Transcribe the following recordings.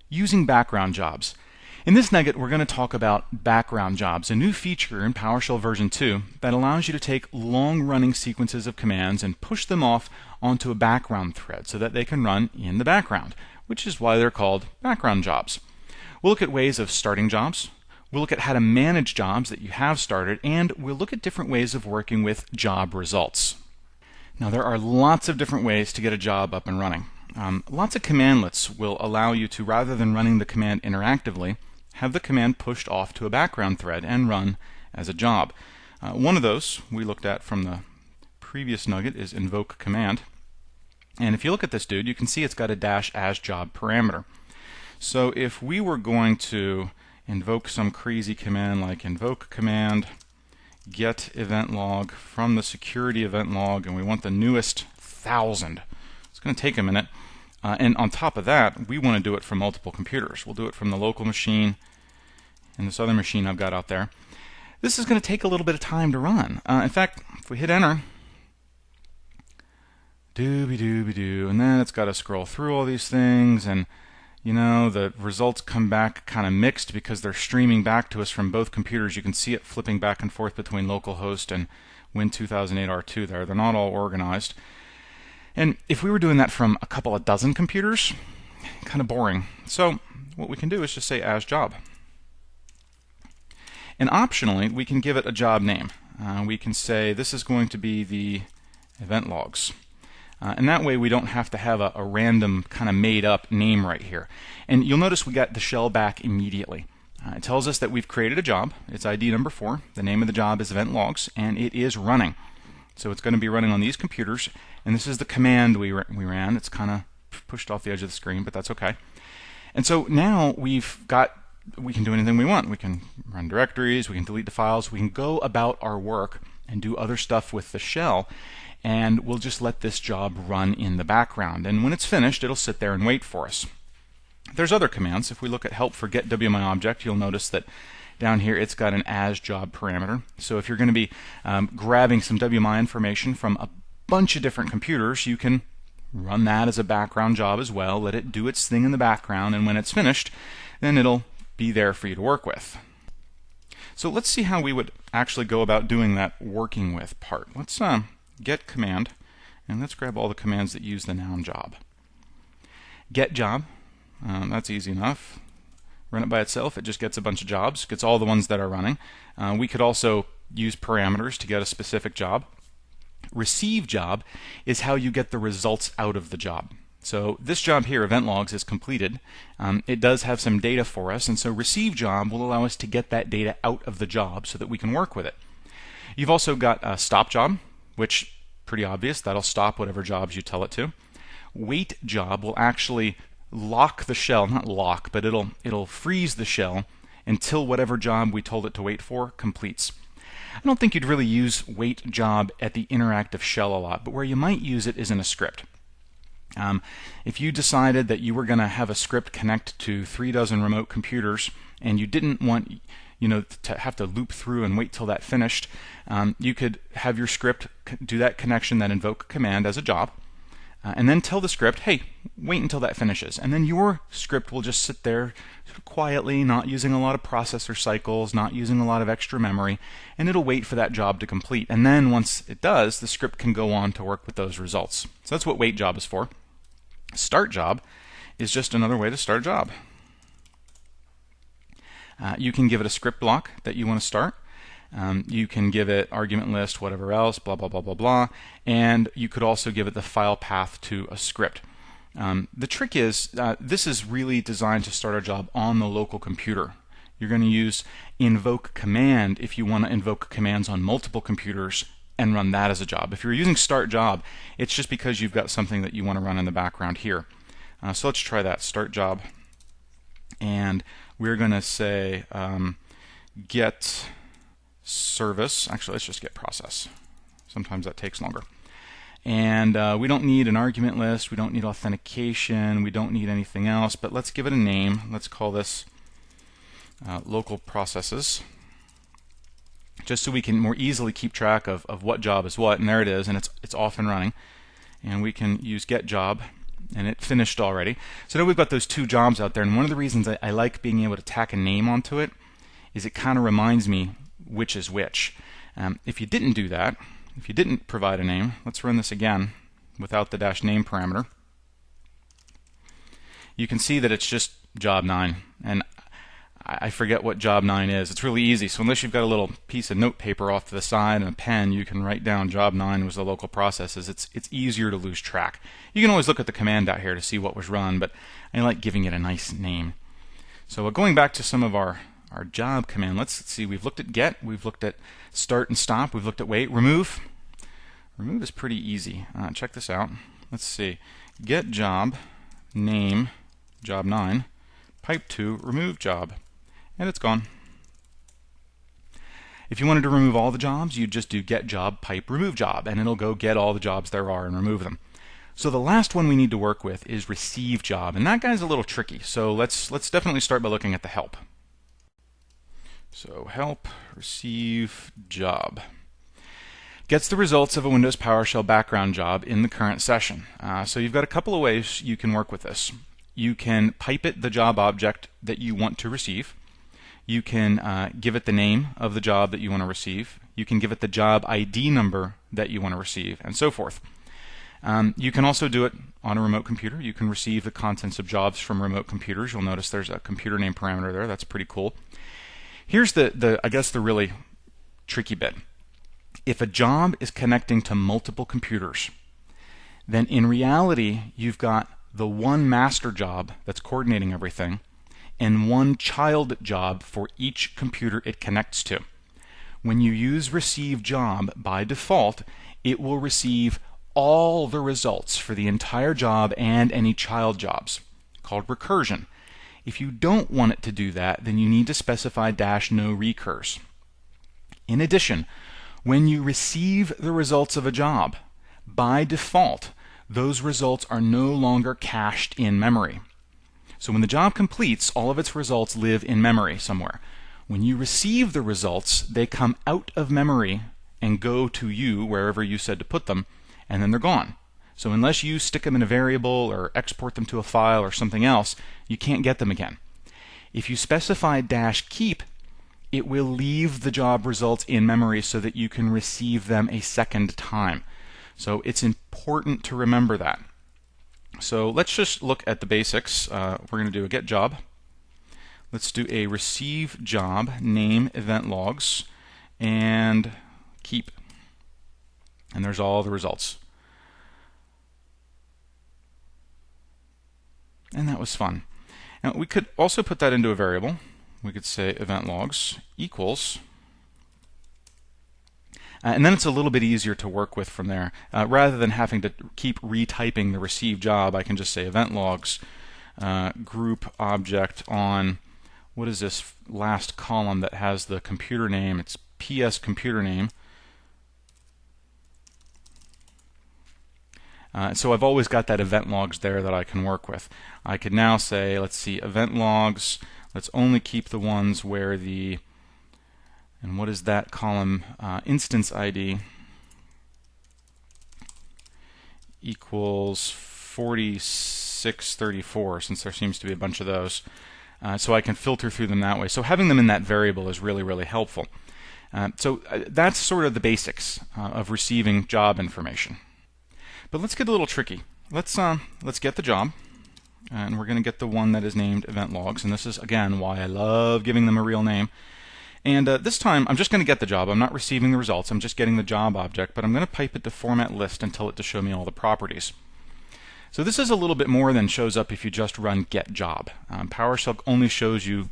Using background jobs. In this nugget, we're going to talk about background jobs, a new feature in PowerShell version 2 that allows you to take long-running sequences of commands and push them off onto a background thread so that they can run in the background, which is why they're called background jobs. We'll look at ways of starting jobs. We'll look at how to manage jobs that you have started, and we'll look at different ways of working with job results. Now, there are lots of different ways to get a job up and running. Lots of commandlets will allow you to, rather than running the command interactively, have the command pushed off to a background thread and run as a job. One of those we looked at from the previous nugget is invoke command. And if you look at this dude, you can see it's got a -asJob parameter. So if we were going to invoke some crazy command like invoke command get event log from the security event log, and we want the newest 1000, it's going to take a minute. And on top of that, we want to do it from multiple computers. We'll do it from the local machine and this other machine I've got out there. This is going to take a little bit of time to run. In fact, if we hit enter, dooby-dooby-doo, and then it's got to scroll through all these things, and you know, the results come back kind of mixed because they're streaming back to us from both computers. You can see it flipping back and forth between localhost and Win2008R2 there. They're not all organized. And if we were doing that from a couple of dozen computers, kind of boring. So what we can do is just say asJob. And optionally, we can give it a job name. We can say this is going to be the event logs. And that way we don't have to have a random kind of made up name right here. And you'll notice we got the shell back immediately. It tells us that we've created a job. It's ID number 4. The name of the job is event logs, and it is running. So it's going to be running on these computers, and this is the command we ran. It's kind of pushed off the edge of the screen, but that's okay. And so now we can do anything we want. We can run directories, we can delete the files, we can go about our work and do other stuff with the shell, and we'll just let this job run in the background. And when it's finished, it'll sit there and wait for us. There's other commands. If we look at help for get WMIObject, you'll notice that down here it's got an asJob parameter. So if you're going to be grabbing some WMI information from a bunch of different computers, you can run that as a background job as well, let it do its thing in the background, and when it's finished, then it'll be there for you to work with. So let's see how we would actually go about doing that working with part. Let's get command, and let's grab all the commands that use the noun job. Get job, that's easy enough. Run it by itself, it just gets a bunch of jobs, gets all the ones that are running. We could also use parameters to get a specific job. Receive job is how you get the results out of the job. So this job here, event logs, is completed. It does have some data for us, and so receive job will allow us to get that data out of the job so that we can work with it. You've also got a stop job, which pretty obvious, that'll stop whatever jobs you tell it to. Wait job will actually lock the shell, not lock, but it'll freeze the shell until whatever job we told it to wait for completes. I don't think you'd really use wait job at the interactive shell a lot, but where you might use it is in a script. If you decided that you were going to have a script connect to 36 remote computers and you didn't want to have to loop through and wait till that finished, you could have your script do that connection, that invoke command as a job, and then tell the script, hey, wait until that finishes. And then your script will just sit there quietly, not using a lot of processor cycles, not using a lot of extra memory, and it'll wait for that job to complete. And then once it does, the script can go on to work with those results. So that's what wait job is for. Start job is just another way to start a job. You can give it a script block that you want to start. You can give it argument list, whatever else, blah, blah, blah, blah, blah. And you could also give it the file path to a script. The trick is, this is really designed to start a job on the local computer. You're going to use invoke command if you want to invoke commands on multiple computers and run that as a job. If you're using start job, it's just because you've got something that you want to run in the background here. So let's try that, start job. And we're going to say get service. Actually, let's just get process. Sometimes that takes longer. And we don't need an argument list, we don't need authentication, we don't need anything else, but let's give it a name. Let's call this local processes, just so we can more easily keep track of what job is what. And there it is, and it's off and running. And we can use get job and it finished already. So now we've got those two jobs out there, and one of the reasons I like being able to tack a name onto it is it kind of reminds me which is which. If you didn't do that, if you didn't provide a name, let's run this again without the -name parameter. You can see that it's just job 9, and I forget what job 9 is. It's really easy, so unless you've got a little piece of note paper off to the side and a pen, you can write down job 9 was the local processes. It's easier to lose track. You can always look at the command out here to see what was run, but I like giving it a nice name. So going back to some of our job command, let's see, we've looked at get, we've looked at start and stop, we've looked at wait. Remove is pretty easy. Check this out. Let's see, get job name job 9 pipe to remove job, and it's gone. If you wanted to remove all the jobs, you'd just do get job pipe remove job, and it'll go get all the jobs there are and remove them. So the last one we need to work with is receive job, and that guy's a little tricky. So let's definitely start by looking at the help. So help receive job gets the results of a Windows PowerShell background job in the current session. So you've got a couple of ways you can work with this. You can pipe it the job object that you want to receive. You can give it the name of the job that you want to receive. You can give it the job ID number that you want to receive, and so forth. You can also do it on a remote computer. You can receive the contents of jobs from remote computers. You'll notice there's a computer name parameter there. That's pretty cool. Here's I guess the really tricky bit. If a job is connecting to multiple computers, then in reality you've got the one master job that's coordinating everything and one child job for each computer it connects to. When you use receive job, by default it will receive all the results for the entire job and any child jobs, called recursion. If you don't want it to do that, then you need to specify -no recurs. In addition, when you receive the results of a job, by default those results are no longer cached in memory. So when the job completes, all of its results live in memory somewhere. When you receive the results, they come out of memory and go to you wherever you said to put them, and then they're gone. So unless you stick them in a variable or export them to a file or something else, you can't get them again. If you specify -keep, it will leave the job results in memory so that you can receive them a second time. So it's important to remember that. So let's just look at the basics. We're going to do a get job. Let's do a receive job, name event logs, and keep. And there's all the results. And that was fun. Now we could also put that into a variable. We could say event logs equals, and then it's a little bit easier to work with from there. Rather than having to keep retyping the receive job, I can just say event logs group object on, what is this last column that has the computer name? It's PS computer name. So I've always got that event logs there that I can work with. I could now say, let's see, event logs, let's only keep the ones where the, and what is that column, instance ID equals 4634, since there seems to be a bunch of those. So I can filter through them that way. So having them in that variable is really, really helpful. So that's sort of the basics of receiving job information. But let's get a little tricky. Let's get the job, and we're going to get the one that is named event logs, and this is again why I love giving them a real name. And this time I'm just going to get the job. I'm not receiving the results. I'm just getting the job object, but I'm going to pipe it to format list and tell it to show me all the properties. So this is a little bit more than shows up if you just run get job. PowerShell only shows you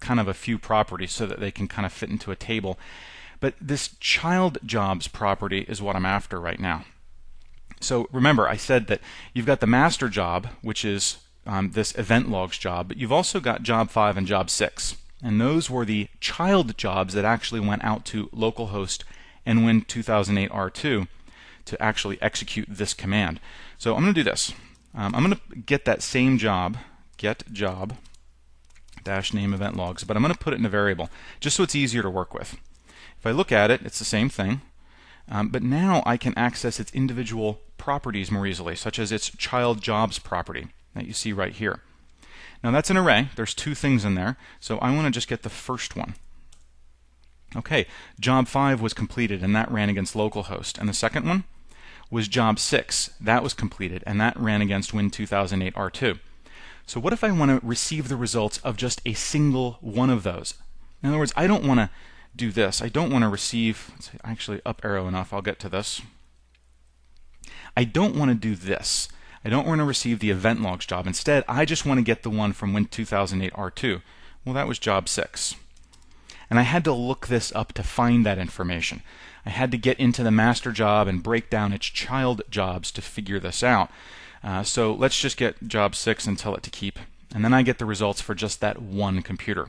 kind of a few properties so that they can kind of fit into a table. But this child jobs property is what I'm after right now. So remember, I said that you've got the master job, which is this event logs job, but you've also got job 5 and job 6. And those were the child jobs that actually went out to localhost and Win 2008 R2 to actually execute this command. So I'm going to do this. I'm going to get that same job, get job -name event logs, but I'm going to put it in a variable just so it's easier to work with. If I look at it, it's the same thing. But now I can access its individual properties more easily, such as its child jobs property that you see right here. Now that's an array. There's two things in there, so I want to just get the first one. Okay, job 5 was completed, and that ran against localhost. And the second one was job 6. That was completed, and that ran against Win 2008 R2. So what if I want to receive the results of just a single one of those? In other words, I don't want to do this. I don't want to receive, actually up arrow enough, I'll get to this. I don't want to do this. I don't want to receive the event logs job. Instead, I just want to get the one from Win 2008 R2. Well, that was job 6. And I had to look this up to find that information. I had to get into the master job and break down its child jobs to figure this out. So let's just get job 6 and tell it to keep. And then I get the results for just that one computer.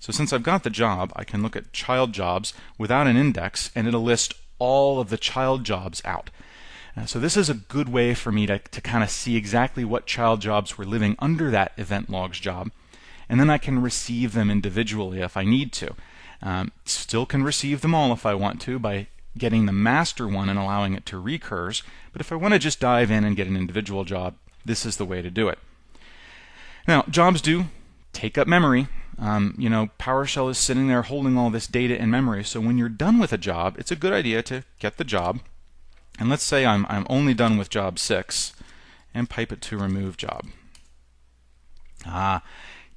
So since I've got the job, I can look at child jobs without an index, and it'll list all of the child jobs out. So this is a good way for me to kind of see exactly what child jobs were living under that event logs job. And then I can receive them individually if I need to. Still can receive them all if I want to by getting the master one and allowing it to recurs. But if I want to just dive in and get an individual job, this is the way to do it. Now, jobs do take up memory. PowerShell is sitting there holding all this data in memory. So when you're done with a job, it's a good idea to get the job. And let's say I'm only done with job 6 and pipe it to remove job.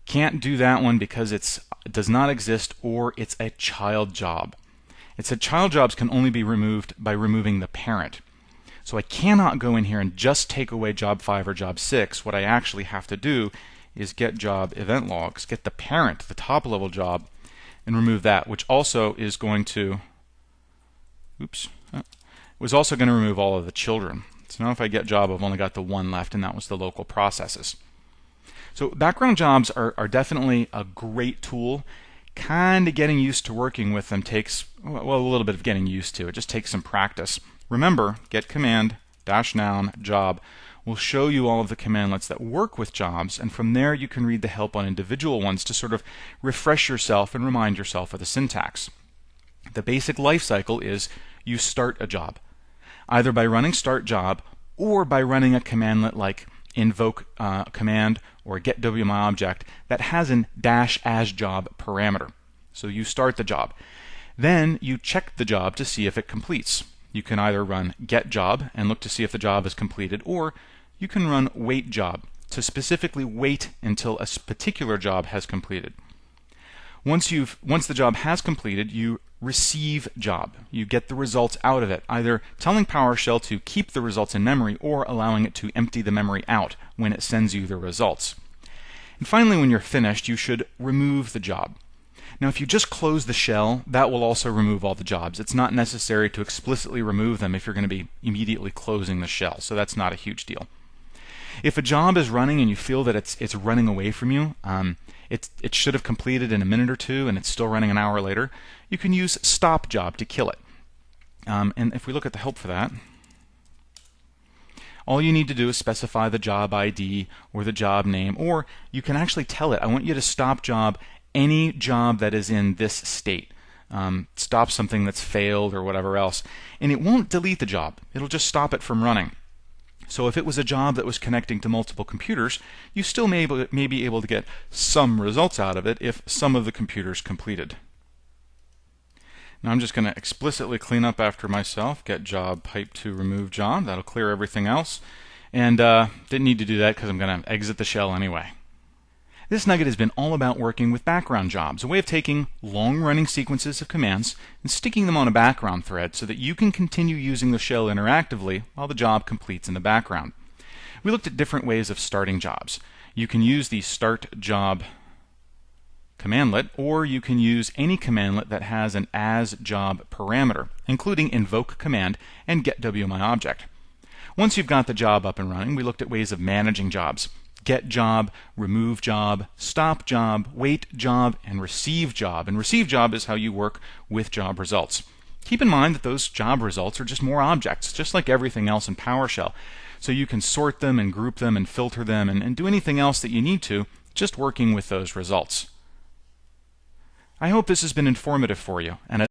Can't do that one because it does not exist, or it's a child job. It said child jobs can only be removed by removing the parent. So I cannot go in here and just take away job 5 or job 6. What I actually have to do is get job event logs, get the parent, the top level job, and remove that, which also is going to, was also going to remove all of the children. So now if I get job, I've only got the one left, and that was the local processes. So background jobs are definitely a great tool. Kind of getting used to working with them takes, well, a little bit of getting used to. It just takes some practice. Remember, get command -noun job will show you all of the commandlets that work with jobs, and from there you can read the help on individual ones to sort of refresh yourself and remind yourself of the syntax. The basic life cycle is you start a job, either by running start job or by running a commandlet like invoke command or get WMI object that has an -asJob parameter. So you start the job. Then you check the job to see if it completes. You can either run get job and look to see if the job is completed, or you can run wait job to specifically wait until a particular job has completed. Once the job has completed, you receive job. You get the results out of it, either telling PowerShell to keep the results in memory or allowing it to empty the memory out when it sends you the results. And finally, when you're finished, you should remove the job. Now, if you just close the shell, that will also remove all the jobs. It's not necessary to explicitly remove them if you're going to be immediately closing the shell, so that's not a huge deal. If a job is running and you feel that it's running away from you, it should have completed in a minute or two and it's still running an hour later, you can use stop job to kill it. And if we look at the help for that, all you need to do is specify the job ID or the job name, or you can actually tell it, I want you to stop job any job that is in this state. Stop something that's failed or whatever else. And it won't delete the job. It'll just stop it from running. So if it was a job that was connecting to multiple computers, you still may be able to get some results out of it if some of the computers completed. Now I'm just going to explicitly clean up after myself, get job pipe to remove job. That'll clear everything else. And didn't need to do that because I'm going to exit the shell anyway. This nugget has been all about working with background jobs, a way of taking long-running sequences of commands and sticking them on a background thread so that you can continue using the shell interactively while the job completes in the background. We looked at different ways of starting jobs. You can use the start job commandlet, or you can use any commandlet that has an asJob parameter, including invoke command and get WMI object. Once you've got the job up and running, we looked at ways of managing jobs. Get job, remove job, stop job, wait job, and receive job. And receive job is how you work with job results. Keep in mind that those job results are just more objects, just like everything else in PowerShell. So you can sort them and group them and filter them and do anything else that you need to, just working with those results. I hope this has been informative for you. And